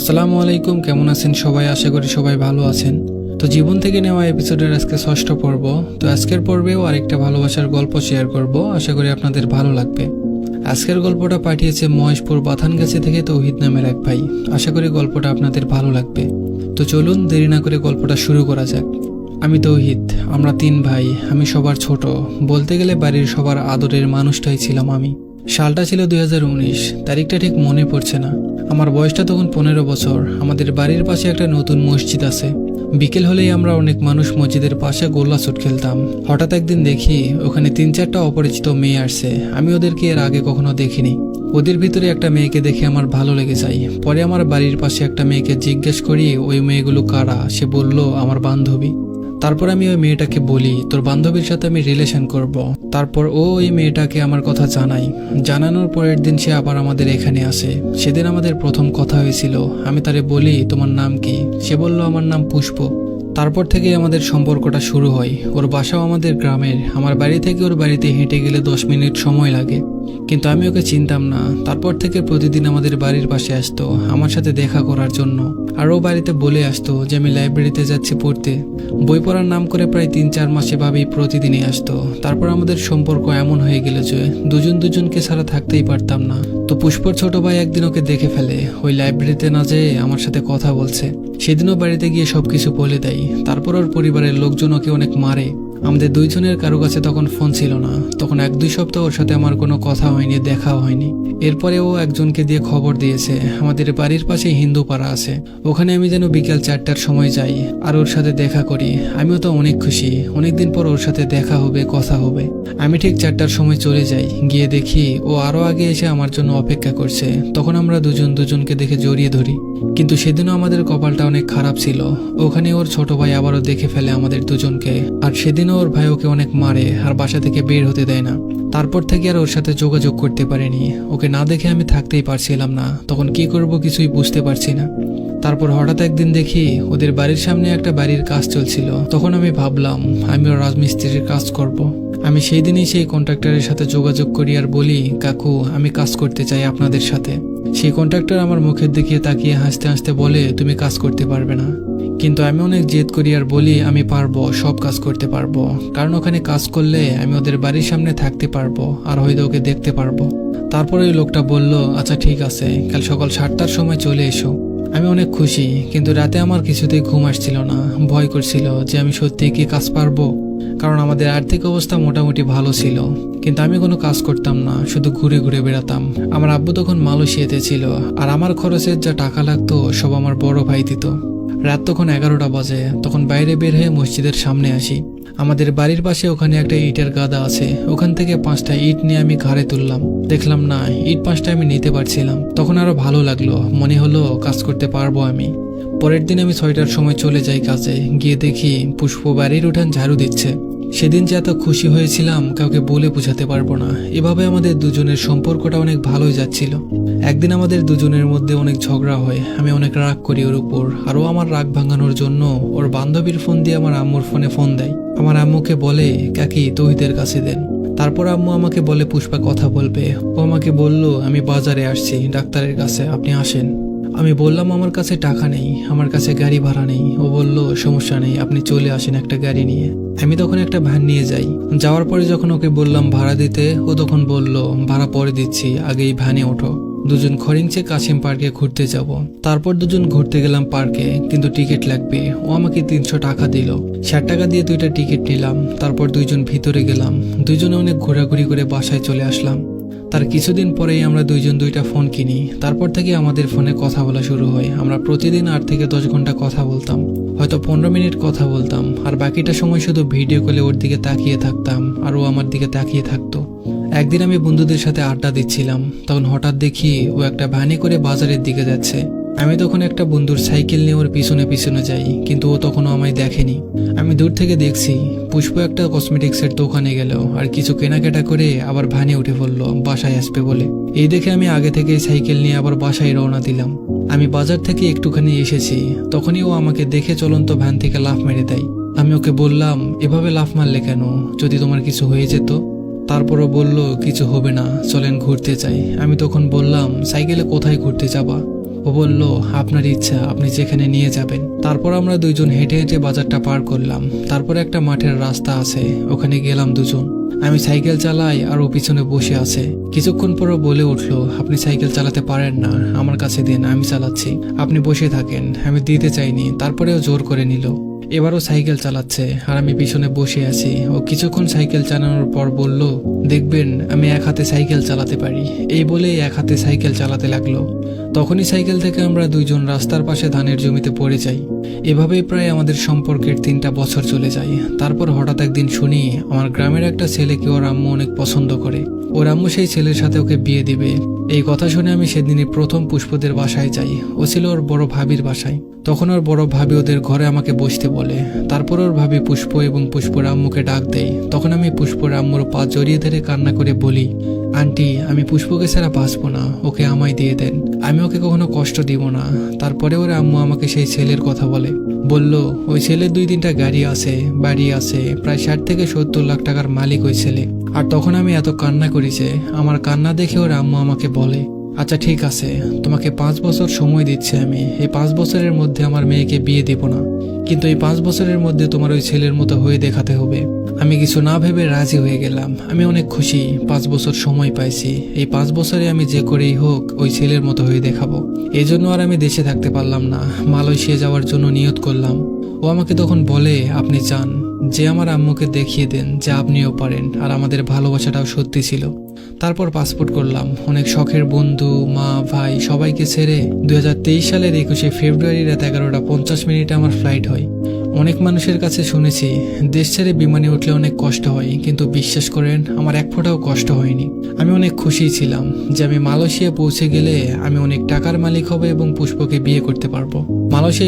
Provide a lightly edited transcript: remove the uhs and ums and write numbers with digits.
আসসালামু আলাইকুম, কেমন আছেন সবাই? আশা করি সবাই ভালো আছেন। তো জীবন থেকে নেওয়া এপিসোডের আজকে 6ষ্ঠ পর্ব। তো আজকের পর্বেও আরেকটা ভালোবাসার গল্প শেয়ার করব, আশা করি আপনাদের ভালো লাগবে। আজকের গল্পটা পাঠিয়েছে মহেশপুর বাথানগাছি থেকে তৌহিদ নামের এক ভাই। আশা করি গল্পটা আপনাদের ভালো লাগবে। তো চলুন দেরি না করে গল্পটা শুরু করা যাক। আমি তৌহিদ, আমরা 3 ভাই। আমি সবার ছোট, বলতে গেলে বাড়ির সবার আদরের মানুষটাই ছিলাম আমি। সালটা ছিল 2019, তারিখটা ঠিক মনে পড়ছে না। আমার বয়সটা তখন 15 বছর। আমাদের বাড়ির পাশে একটা নতুন মসজিদ আছে। বিকেল হলেই আমরা অনেক মানুষ মসজিদের পাশে গোল্লা শুট খেলতাম। হঠাৎ একদিন দেখি ওখানে 3-4টা অপরিচিত মেয়ে আসছে। আমি ওদেরকে এর আগে কখনো দেখিনি। ওদের ভিতরে একটা মেয়েকে দেখে আমার ভালো লেগে যায়। পরে আমার বাড়ির পাশে একটা মেয়েকে জিজ্ঞেস করি ওই মেয়েগুলো কারা। সে বলল আমার বান্ধবী। তারপর আমি ওই মেয়েটাকে বলি তোর বান্ধবীর সাথে আমি রিলেশন করব। তারপর ও ওই মেয়েটাকে আমার কথা জানাই। জানানোর পরের দিন সে আবার আমাদের এখানে আসে। সেদিন আমাদের প্রথম কথা হয়েছিল। আমি তারে বলি তোমার নাম কি? সে বলল আমার নাম পুষ্প। তারপর থেকে আমাদের সম্পর্কটা শুরু হয়। ওর বাসাও আমাদের গ্রামের। আমার বাড়ি থেকে ওর বাড়িতে হেঁটে গেলে 10 মিনিট সময় লাগে, কিন্তু আমি ওকে চিনতাম না। তারপর থেকে প্রতিদিন আমাদের বাড়ির পাশে আসতো আমার সাথে দেখা করার জন্য। আর ও বাড়িতে বলে আসতো যে আমি লাইব্রেরিতে যাচ্ছি পড়তে। বই পড়ার নাম করে প্রায় 3-4 মাস এভাবেই প্রতিদিনই আসতো। তারপর আমাদের সম্পর্ক এমন হয়ে গেল যে দুজনকে ছাড়া থাকতেই পারতাম না। তো পুষ্পর ছোট ভাই একদিন ওকে দেখে ফেলে ওই লাইব্রেরিতে না যেয়ে আমার সাথে কথা বলছে। সেদিনও বাড়িতে গিয়ে সবকিছু বলে দেয়। তারপর ওর পরিবারের লোকজন ওকে অনেক মারে। আমাদের দুইজনের কারো কাছে তখন ফোন ছিল না। তখন 1-2 সপ্তাহ ওর সাথে আমার কোনো কথা হয়নি, দেখাও হয়নি। এরপরে ও একজনকে দিয়ে খবর দিয়েছে আমাদের বাড়ির পাশে হিন্দু পাড়া আছে, ওখানে আমি যেন বিকেল 4টার সময় যাই আর ওর সাথে দেখা করি। আমিও তো অনেক খুশি, অনেকদিন পর ওর সাথে দেখা হবে, কথা হবে। আমি ঠিক 4টার সময় চলে যাই। গিয়ে দেখি ও আরো আগে এসে আমার জন্য অপেক্ষা করছে। তখন আমরা দুজনকে দেখে জড়িয়ে ধরি। কিন্তু সেদিনও আমাদের কপালটা অনেক খারাপ ছিল। ওখানে ওর ছোট ভাই আবারও দেখে ফেলে আমাদের দুজনকে। আর সেদিনও ওর ভাই ওকে অনেক মারে আর বাসা থেকে বের হতে দেয় না। তারপর থেকে আর ওর সাথে যোগাযোগ করতে পারিনি। ওকে না দেখে আমি থাকতেই পারছিলাম না। তখন কি করব কিছুই বুঝতে পারছি না। তারপর হঠাৎ একদিন দেখি ওদের বাড়ির সামনে একটা বাড়ির কাজ চলছিল। তখন আমি ভাবলাম আমিও রাজমিস্ত্রির কাজ করব। আমি সেই দিনই সেই কন্ট্রাক্টরের সাথে যোগাযোগ করি আর বলি কাকু আমি কাজ করতে চাই আপনাদের সাথে। সেই কন্ট্রাক্টর আমার মুখের দিকে তাকিয়ে হাসতে হাসতে বলে তুমি কাজ করতে পারবে না। কিন্তু আমি অনেক জেদ করি আর বলি আমি পারবো, সব কাজ করতে পারবো। কারণ ওখানে কাজ করলে আমি ওদের বাড়ির সামনে থাকতে পারবো আর হয়তো ওকে দেখতে পারবো। তারপরে ওই লোকটা বলল আচ্ছা ঠিক আছে, কাল সকাল 7টার সময় চলে এসো। আমি অনেক খুশি, কিন্তু রাতে আমার কিছুতেই ঘুম আসছিল না। ভয় করছিল যে আমি সত্যি কি কাজ পারবো। কারণ আমাদের আর্থিক অবস্থা মোটামুটি ভালো ছিল, কিন্তু আমি কোনো কাজ করতাম না, শুধু ঘুরে ঘুরে বেড়াতাম। আমার আব্বু তখন মালয়েশিয়াতে ছিল আর আমার খরচের যা টাকা লাগতো সব আমার বড় ভাই দিত। রাত তখন 11টা বাজে। তখন বাইরে বের হয়ে মসজিদের সামনে আসি। আমাদের বাড়ির পাশে ওখানে একটা ইটের গাদা আছে। ওখান থেকে 5টা ইট নিয়ে আমি ঘাড়ে তুললাম। দেখলাম না ইট 5টা আমি নিতে পারছিলাম। তখন আরো ভালো লাগলো, মনে হলো কাজ করতে পারবো আমি। পরের দিন আমি 6টার সময় চলে যাই কাজে। গিয়ে দেখি পুষ্প বাড়ির উঠান ঝাড়ু দিচ্ছে। সেদিন যে এত খুশি হয়েছিলাম কাউকে বলে বোঝাতে পারবো না। এভাবে আমাদের দুজনের সম্পর্কটা অনেক ভালোই যাচ্ছিল। একদিন আমাদের দুজনের মধ্যে অনেক ঝগড়া হয়। আমি অনেক রাগ করি ওর উপর। আর ও আমার রাগ ভাঙানোর জন্য ওর বান্ধবীর ফোন দিয়ে আমার আম্মুর ফোনে ফোন দেয়। আমার আম্মুকে বলে কাকি তৌহিদের কাছে দেন। তারপর আম্মু আমাকে বলে পুষ্পা কথা বলবে। ও আমাকে বলল আমি বাজারে আসছি ডাক্তারের কাছে, আপনি আসেন। আমি বললাম আমার কাছে টাকা নেই, আমার কাছে গাড়ি ভাড়া নেই। ও বলল সমস্যা নেই, আপনি চলে আসেন একটা গাড়ি নিয়ে। আমি তখন একটা ভ্যান নিয়ে যাই। যাওয়ার পরে যখন ওকে বললাম ভাড়া দিতে, ও তখন বলল ভাড়া পরে দিচ্ছি, আগে এই ভ্যানে ওঠো। দুজন খরিংচে কাশিম পার্কে ঘুরতে যাব। তারপর দুজন ঘুরতে গেলাম পার্কে, কিন্তু টিকিট লাগবে। ও আমাকে 300 টাকা দিল। 60 টাকা দিয়ে 2টা টিকিট নিলাম। তারপর দুইজন ভিতরে গেলাম। দুইজনে অনেক ঘোরাঘুরি করে বাসায় চলে আসলাম। তার কিছুদিন পরেই আমরা দুইজন 2টা ফোন কিনি। তারপর থেকে আমাদের ফোনে কথা বলা শুরু হয়। আমরা প্রতিদিন 8 থেকে 10 ঘন্টা কথা বলতাম। হয়তো 15 মিনিট কথা বলতাম, আর বাকিটা সময় শুধু ভিডিও কলে ওর দিকে তাকিয়ে থাকতাম আর ও আমার দিকে তাকিয়ে থাকতো। একদিন আমি বন্ধুদের সাথে আড্ডা দিচ্ছিলাম। তখন হঠাৎ দেখি ও একটা ভ্যানে করে বাজারের দিকে যাচ্ছে। আমি তখন একটা বন্ধুর সাইকেল নিয়ে ওর পিছনে পিছনে যাই, কিন্তু ও তখনও আমায় দেখেনি। আমি দূর থেকে দেখছি পুষ্প একটা কসমেটিক্সের দোকানে গেল আর কিছু কেনাকাটা করে আবার ভ্যানে উঠে পড়লো বাসায় আসবে বলে। এই দেখে আমি আগে থেকে সাইকেল নিয়ে আবার বাসায় রওনা দিলাম। আমি বাজার থেকে একটুখানি এসেছি, তখনই ও আমাকে দেখে চলন্ত ভ্যান থেকে লাফ মেরে দেয়। আমি ওকে বললাম এভাবে লাফ মারলে কেন, যদি তোমার কিছু হয়ে যেত? তারপরও বলল কিছু হবে না, চলেন ঘুরতে যাই। আমি তখন বললাম সাইকেলে কোথায় ঘুরতে যাবা? ও বলল, আপনার ইচ্ছা, আপনি যেখানে নিয়ে যাবেন। তারপর আমরা দুইজন হেঁটে হেঁটে বাজারটা পার করলাম। তারপর একটা মাঠের রাস্তা আছে, ওখানে গেলাম দুজন। আমি সাইকেল চালাই আর ও পিছনে বসে আছে। কিছুক্ষণ পর ও বলে উঠলো, আপনি সাইকেল চালাতে পারেন না, আমার কাছে দিন, আমি চালাচ্ছি, আপনি বসে থাকেন। আমি দিতে চাইনি, তারপরেও জোর করে নিল। এবারও সাইকেল চালাচ্ছে আর আমি পিছনে বসে আছি। ও কিছুক্ষণ সাইকেল চালানোর পর বলল, দেখবেন আমি এক হাতে সাইকেল চালাতে পারি। এই বলেই এক হাতে সাইকেল চালাতে লাগলো। তখনই সাইকেল থেকে আমরা দুইজন রাস্তার পাশে ধানের জমিতে পড়ে যাই। এভাবেই প্রায় আমাদের সম্পর্কের 3টা বছর চলে যায়। তারপর হঠাৎ একদিন শুনি আমার গ্রামের একটা ছেলেকে ওর আম্মু অনেক পছন্দ করে। ওর আম্মু সেই ছেলের সাথে ওকে বিয়ে দিবে। এই কথা শুনে আমি সেদিনই প্রথম পুষ্পদের বাসায় যাই। ও ছিল ওর বড় ভাবির বাসায়। তখন ওর বড় ভাবি ওদের ঘরে আমাকে বসতে বলে। তারপর ওর ভাবি পুষ্প এবং পুষ্পর আম্মুকে ডাক দেয়। তখন আমি পুষ্পর আম্মুর পা জড়িয়ে ধরে কান্না করে বলি, আন্টি, আমি পুষ্পকে ছাড়া বাঁচবো না, ওকে আমায় দিয়ে দেন, আমি ওকে কখনো কষ্ট দিব না। তারপরে ওর আম্মু আমাকে সেই ছেলের কথা বলে। বলল, ওই ছেলের 2-3টা গাড়ি আছে, বাড়ি আছে, প্রায় 60 থেকে 70 লাখ টাকার মালিক ওই ছেলে। আর তখন আমি এত কান্না করি যে আমার কান্না দেখে ওর আম্মু আমাকে বলে, আচ্ছা ঠিক আছে, তোমাকে 5 বছর সময় দিচ্ছি আমি। এই 5 বছরের মধ্যে আমার মেয়েকে বিয়ে দিব না, কিন্তু এই 5 বছরের মধ্যে তোমার ওই ছেলের মতো হয়ে দেখাতে হবে। আমি কিছু না ভেবে রাজি হয়ে গেলাম। আমি অনেক খুশি, 5 বছর সময় পাইছি। এই 5 বছরে আমি যে করেই হোক ওই ছেলের মতো হয়ে দেখাবো। এই জন্য আর আমি দেশে থাকতে পারলাম না, মালয়েশিয়া যাওয়ার জন্য নিয়ত করলাম। ও আমাকে তখন বলে, আপনি চান যে আমার আম্মুকে দেখিয়ে দেন যে আপনিও পারেন, আর আমাদের ভালোবাসাটাও সত্যি ছিল। তারপর পাসপোর্ট করলাম। অনেক শখের বন্ধু, মা, ভাই সবাইকে ছেড়ে 2023 সালের 21শে ফেব্রুয়ারি রাত 11:50 আমার ফ্লাইট হয়। অনেক মানুষের কাছে শুনেছি দেশ ছেড়ে বিমানে উঠলে অনেক কষ্ট হয়, কিন্তু বিশ্বাস করেন আমার এক ফোঁটাও কষ্ট হয়নি। আমি অনেক খুশি ছিলাম যে আমি মালয়েশিয়া পৌঁছে গেলে আমি অনেক টাকার মালিক হব এবং পুষ্পকে বিয়ে করতে পারবো। মালয়েশিয়া